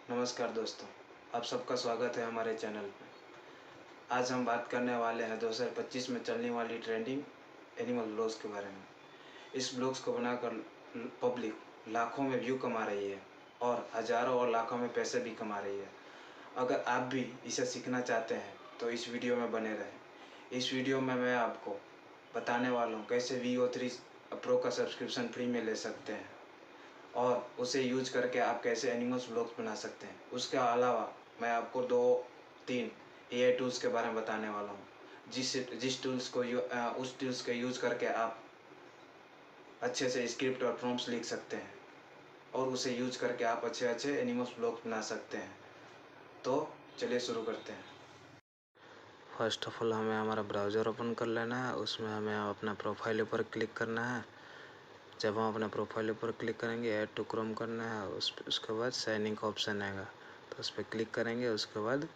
नमस्कार दोस्तों, आप सबका स्वागत है हमारे चैनल पे। आज हम बात करने वाले हैं 2025 में चलने वाली ट्रेंडिंग एनिमल ब्लॉग्स के बारे में। इस ब्लॉग्स को बनाकर पब्लिक लाखों में व्यू कमा रही है और हज़ारों और लाखों में पैसे भी कमा रही है। अगर आप भी इसे सीखना चाहते हैं तो इस वीडियो में बने रहें। इस वीडियो में मैं आपको बताने वाला हूँ कैसे VO3 प्रो का सब्सक्रिप्शन फ्री में ले सकते हैं और उसे यूज करके आप कैसे एनिमल्स ब्लॉग्स बना सकते हैं। उसके अलावा मैं आपको 2-3 AI टूल्स के बारे में बताने वाला हूँ जिस टूल्स को उस टूल्स के यूज करके आप अच्छे से स्क्रिप्ट और प्रॉम्प्ट्स लिख सकते हैं और उसे यूज करके आप अच्छे एनिमल्स ब्लॉग्स बना सकते हैं। तो चलिए शुरू करते हैं। फर्स्ट ऑफ ऑल हमें हमारा ब्राउज़र ओपन कर लेना है। उसमें हमें अपना प्रोफाइल पर क्लिक करना है। जब हम अपने प्रोफाइल पर क्लिक करेंगे ऐड टू क्रोम करना है। उसके बाद साइन इन का ऑप्शन आएगा तो उस पर क्लिक करेंगे। उसके बाद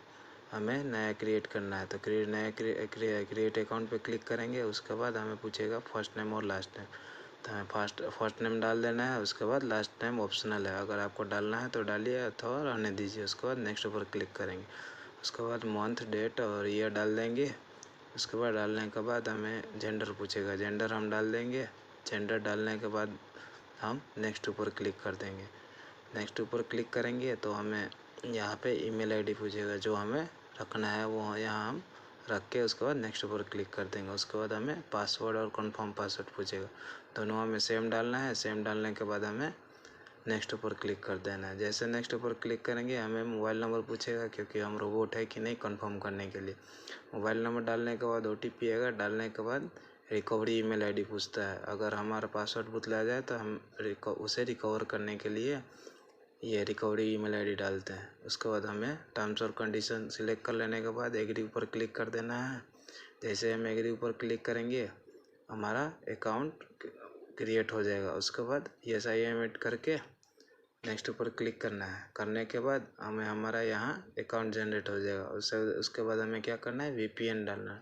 हमें नया क्रिएट करना है तो क्रिएट अकाउंट पे क्लिक करेंगे। उसके बाद हमें पूछेगा फर्स्ट नेम और लास्ट नेम, तो हमें फर्स्ट नेम डाल देना है। उसके बाद लास्ट नेम ऑप्शनल है, अगर आपको डालना है तो डालिए अथवा रहने दीजिए। उसके बाद नेक्स्ट पर क्लिक करेंगे। उसके बाद मंथ, डेट और ईयर डाल देंगे। उसके बाद डालने के बाद हमें जेंडर पूछेगा, जेंडर हम डाल देंगे। जेंडर डालने के बाद हम नेक्स्ट ऊपर क्लिक कर देंगे। नेक्स्ट ऊपर क्लिक करेंगे तो हमें यहाँ पे ईमेल आईडी पूछेगा, जो हमें रखना है वो यहाँ हम रख के उसके बाद नेक्स्ट ऊपर क्लिक कर देंगे। उसके बाद हमें पासवर्ड और कंफर्म पासवर्ड पूछेगा, दोनों हमें सेम डालना है। सेम डालने के बाद हमें नेक्स्ट ऊपर क्लिक कर देना है। जैसे नेक्स्ट ऊपर क्लिक करेंगे हमें मोबाइल नंबर पूछेगा, क्योंकि हम रोबोट है कि नहीं कंफर्म करने के लिए। मोबाइल नंबर डालने के बाद OTP आएगा। डालने के बाद रिकवरी ईमेल आईडी पूछता है। अगर हमारा पासवर्ड बदला जाए तो हम उसे रिकवर करने के लिए ये रिकवरी ईमेल आईडी डालते हैं। उसके बाद हमें टर्म्स और कंडीशन सिलेक्ट कर लेने के बाद एग्री ऊपर क्लिक कर देना है। जैसे हम एग्री ऊपर क्लिक करेंगे हमारा अकाउंट क्रिएट हो जाएगा। उसके बाद yes I am ऐड करके नेक्स्ट ऊपर क्लिक करना है। करने के बाद हमें हमारा यहाँ अकाउंट जनरेट हो जाएगा। उसके बाद हमें क्या करना है, VPN डालना है।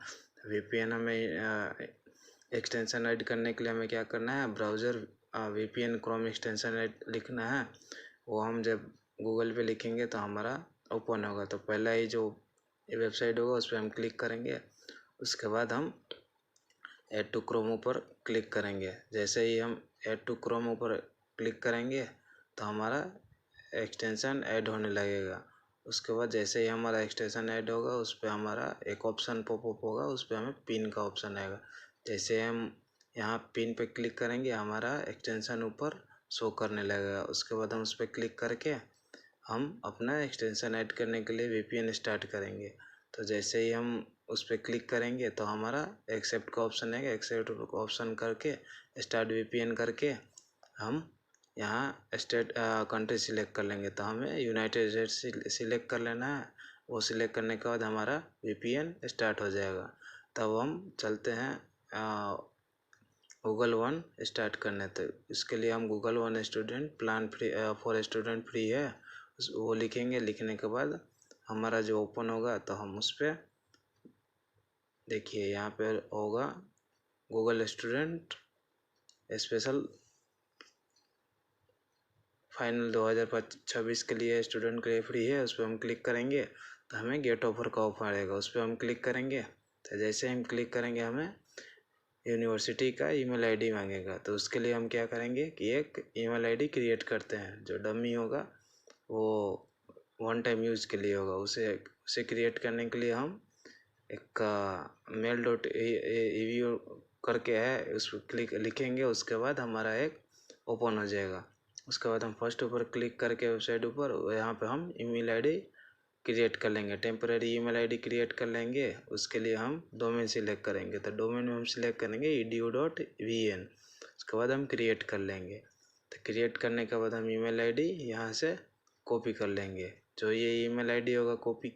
VPN हमें एक्सटेंशन ऐड करने के लिए हमें क्या करना है, browser VPN Chrome extension add लिखना है। वो हम जब गूगल पे लिखेंगे तो हमारा ओपन होगा। तो पहला ही जो वेबसाइट होगा उस पर हम क्लिक करेंगे। उसके बाद हम ऐड टू क्रोम ऊपर क्लिक करेंगे। जैसे ही हम ऐड टू क्रोम ऊपर क्लिक करेंगे तो हमारा एक्सटेंशन ऐड होने लगेगा। उसके बाद जैसे ही हमारा एक्सटेंशन ऐड होगा उस पर हमारा एक ऑप्शन पॉपअप होगा, उस पर हमें पिन का ऑप्शन आएगा। जैसे हम यहाँ पिन पे क्लिक करेंगे हमारा एक्सटेंशन ऊपर शो करने लगेगा। उसके बाद हम उस पर क्लिक करके हम अपना एक्सटेंशन ऐड करने के लिए VPN स्टार्ट करेंगे। तो जैसे ही हम उस पर क्लिक करेंगे तो हमारा एक्सेप्ट का ऑप्शन आएगा। एक्सेप्ट का ऑप्शन करके स्टार्ट VPN करके हम यहाँ स्टेट कंट्री सिलेक्ट कर लेंगे। तो हमें यूनाइटेड स्टेट्स सिलेक्ट कर लेना है। वो सिलेक्ट करने के बाद हमारा VPN स्टार्ट हो जाएगा। तब हम चलते हैं गूगल वन स्टार्ट करने। तो इसके लिए हम Google one student plan free for student free है वो लिखेंगे। लिखने के बाद हमारा जो ओपन होगा तो हम उस पर देखिए यहाँ पे होगा गूगल स्टूडेंट स्पेशल फाइनल 2026 के लिए स्टूडेंट के लिए फ्री है। उस पर हम क्लिक करेंगे तो हमें गेट ऑफर का ऑफर आएगा, उस पर हम क्लिक करेंगे। तो जैसे हम क्लिक करेंगे हमें यूनिवर्सिटी का ईमेल आईडी मांगेगा। तो उसके लिए हम क्या करेंगे कि एक ईमेल आईडी क्रिएट करते हैं, जो डमी होगा वो वन टाइम यूज़ के लिए होगा। उसे क्रिएट करने के लिए हम एक mail.evu करके है उस पर क्लिक लिखेंगे। उसके बाद हमारा एक ओपन हो जाएगा। उसके बाद हम फर्स्ट ऊपर क्लिक करके वेबसाइट ऊपर यहाँ पे हम ईमेल आईडी क्रिएट कर लेंगे, टेम्परेरी ईमेल आईडी क्रिएट कर लेंगे। उसके लिए हम डोमेन सिलेक्ट करेंगे। तो डोमेन में हम सिलेक्ट करेंगे edu.vn। उसके बाद हम क्रिएट कर लेंगे। तो क्रिएट करने के बाद हम ईमेल आईडी यहाँ से कॉपी कर लेंगे। जो ये ईमेल आईडी होगा कॉपी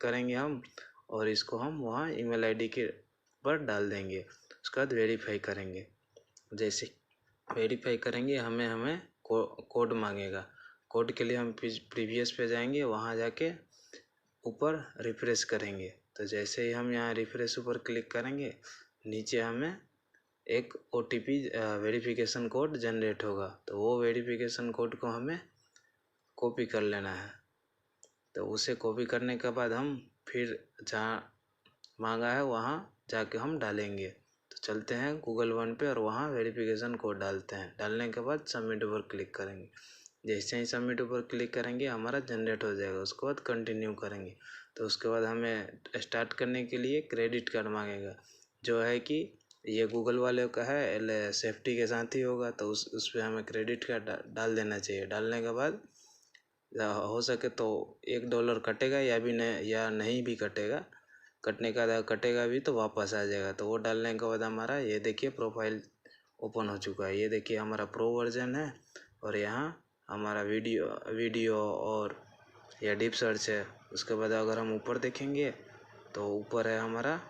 करेंगे हम और इसको हम वहाँ ईमेल आईडी के पर डाल देंगे। उसके बाद वेरीफाई करेंगे। जैसे वेरीफाई करेंगे हमें कोड मांगेगा। कोड के लिए हम प्रीवियस पे जाएंगे, वहाँ जाके ऊपर रिफ्रेश करेंगे। तो जैसे ही हम यहाँ रिफ्रेश ऊपर क्लिक करेंगे नीचे हमें एक OTP वेरिफिकेशन कोड जनरेट होगा। तो वो वेरिफिकेशन कोड को हमें कॉपी कर लेना है। तो उसे कॉपी करने के बाद हम फिर जहाँ मांगा है वहाँ जाके हम डालेंगे। तो चलते हैं गूगल वन पे और वहाँ वेरिफिकेशन कोड डालते हैं। डालने के बाद सबमिट पर क्लिक करेंगे। जैसे ही सबमिट पर क्लिक करेंगे हमारा जनरेट हो जाएगा। उसके बाद कंटिन्यू करेंगे। तो उसके बाद हमें स्टार्ट करने के लिए क्रेडिट कार्ड मांगेगा, जो है कि ये गूगल वाले का है, सेफ्टी के साथ ही होगा। तो उस पर हमें क्रेडिट कार्ड डाल देना चाहिए। डालने के बाद हो सके तो $1 कटेगा या नहीं भी कटेगा। कटेगा भी तो वापस आ जाएगा। तो वो डालने के बाद हमारा ये देखिए प्रोफाइल ओपन हो चुका है। ये देखिए हमारा प्रो वर्जन है और यहाँ हमारा वीडियो और या डीप सर्च है। उसके बाद अगर हम ऊपर देखेंगे तो ऊपर है हमारा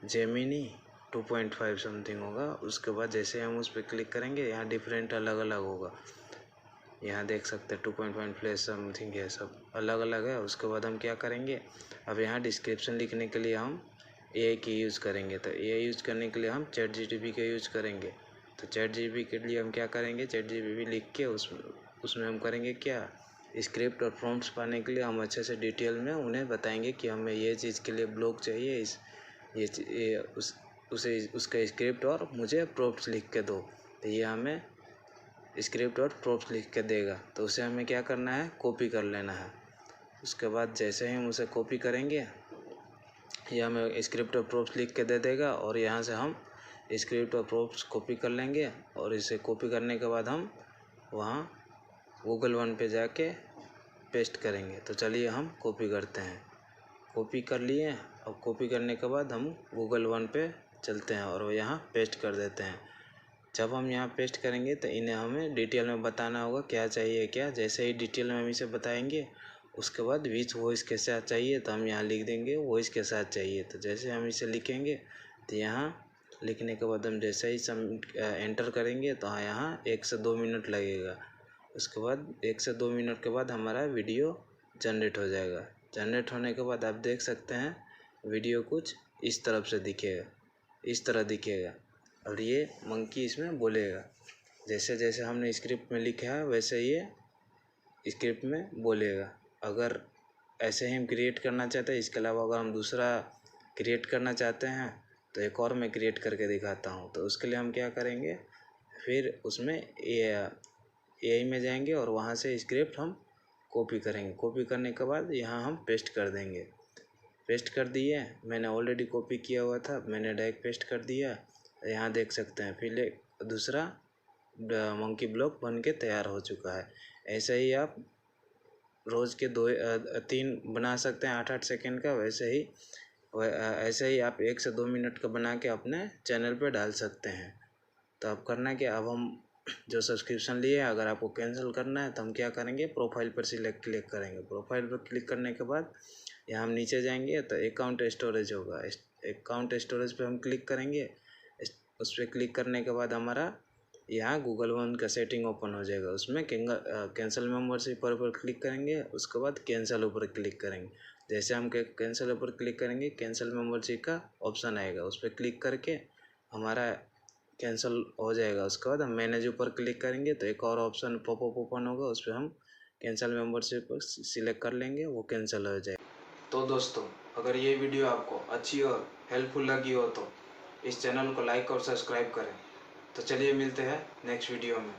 जेमिनी 2.5 समथिंग होगा। उसके बाद जैसे हम उस पर क्लिक करेंगे यहाँ डिफरेंट अलग अलग होगा। यहाँ देख सकते हैं 2.5 फ्लैश समथिंग है, सब अलग अलग है। उसके बाद हम क्या करेंगे, अब यहाँ डिस्क्रिप्शन लिखने के लिए हम AI की यूज़ करेंगे। तो AI यूज़ करने के लिए हम ChatGPT का यूज़ करेंगे। तो ChatGPT के लिए हम क्या करेंगे, ChatGPT लिख के उसमें हम करेंगे क्या, स्क्रिप्ट और प्रॉम्प्ट्स पाने के लिए हम अच्छे से डिटेल में उन्हें बताएंगे कि हमें ये चीज़ के लिए ब्लॉग चाहिए, उसका स्क्रिप्ट और मुझे प्रॉम्प्ट्स लिख के दो। तो ये हमें स्क्रिप्ट और प्रॉम्प्ट्स लिख के देगा। तो उसे हमें क्या करना है, कॉपी कर लेना है। उसके बाद जैसे ही हम उसे कॉपी करेंगे ये हमें स्क्रिप्ट और प्रॉम्प्ट्स लिख के दे देगा और यहाँ से हम स्क्रिप्ट और प्रॉम्प्ट्स कॉपी कर लेंगे। और इसे कॉपी करने के बाद हम वहाँ गूगल वन पे जाके पेस्ट करेंगे। तो चलिए हम कॉपी करते हैं। कॉपी कर लिए। अब कॉपी करने के बाद हम गूगल वन पे चलते हैं और यहाँ पेस्ट कर देते हैं। जब हम यहाँ पेस्ट करेंगे तो इन्हें हमें डिटेल में बताना होगा क्या चाहिए क्या। जैसे ही डिटेल में हम इसे बताएंगे उसके बाद विच वॉइस के साथ चाहिए तो हम यहाँ लिख देंगे वॉइस के साथ चाहिए। तो जैसे हम इसे लिखेंगे तो यहाँ लिखने के बाद हम जैसे ही एंटर करेंगे तो यहाँ 1 से 2 मिनट लगेगा। उसके बाद 1 से 2 मिनट के बाद हमारा वीडियो जनरेट हो जाएगा। जनरेट होने के बाद आप देख सकते हैं वीडियो कुछ इस तरफ से दिखेगा, इस तरह दिखेगा और ये मंकी इसमें बोलेगा। जैसे जैसे हमने स्क्रिप्ट में लिखा है वैसे ये स्क्रिप्ट में बोलेगा। अगर ऐसे ही हम क्रिएट करना चाहते हैं, इसके अलावा अगर हम दूसरा क्रिएट करना चाहते हैं तो एक और मैं क्रिएट करके दिखाता हूँ। तो उसके लिए हम क्या करेंगे, फिर उसमें AI में जाएंगे और वहाँ से स्क्रिप्ट हम कॉपी करेंगे। कॉपी करने के बाद यहाँ हम पेस्ट कर देंगे। पेस्ट कर दिए, मैंने ऑलरेडी कॉपी किया हुआ था, मैंने डायरेक्ट पेस्ट कर दिया। यहाँ देख सकते हैं फिर एक दूसरा मंकी ब्लॉग बन के तैयार हो चुका है। ऐसे ही आप रोज़ के 2-3 बना सकते हैं 8-8 सेकेंड का। ऐसे ही आप 1 से 2 मिनट का बना के अपने चैनल पे डाल सकते हैं। तो अब करना क्या, अब हम जो सब्सक्रिप्शन लिए अगर आपको कैंसिल करना है तो हम क्या करेंगे, प्रोफाइल पर क्लिक करेंगे। प्रोफाइल पर क्लिक करने के बाद यहाँ हम नीचे जाएंगे तो अकाउंट स्टोरेज होगा। अकाउंट स्टोरेज पे हम क्लिक करेंगे। उस पर क्लिक करने के बाद हमारा यहाँ गूगल वन का सेटिंग ओपन हो जाएगा। उसमें कैंसिल मेंबरशिप पर क्लिक करेंगे। उसके बाद कैंसिल ऊपर क्लिक करेंगे। जैसे हम कैंसिल ऊपर क्लिक करेंगे कैंसिल मेंबरशिप का ऑप्शन आएगा, उस पर क्लिक करके हमारा कैंसिल हो जाएगा। उसके बाद हम मैनेज ऊपर क्लिक करेंगे तो एक और ऑप्शन पॉपअप ओपन होगा, उस पर हम कैंसिल मेंबरशिप पर सिलेक्ट कर लेंगे, वो कैंसिल हो जाएगा। तो दोस्तों अगर ये वीडियो आपको अच्छी और हेल्पफुल लगी हो तो इस चैनल को लाइक और सब्सक्राइब करें। तो चलिए मिलते हैं नेक्स्ट वीडियो में।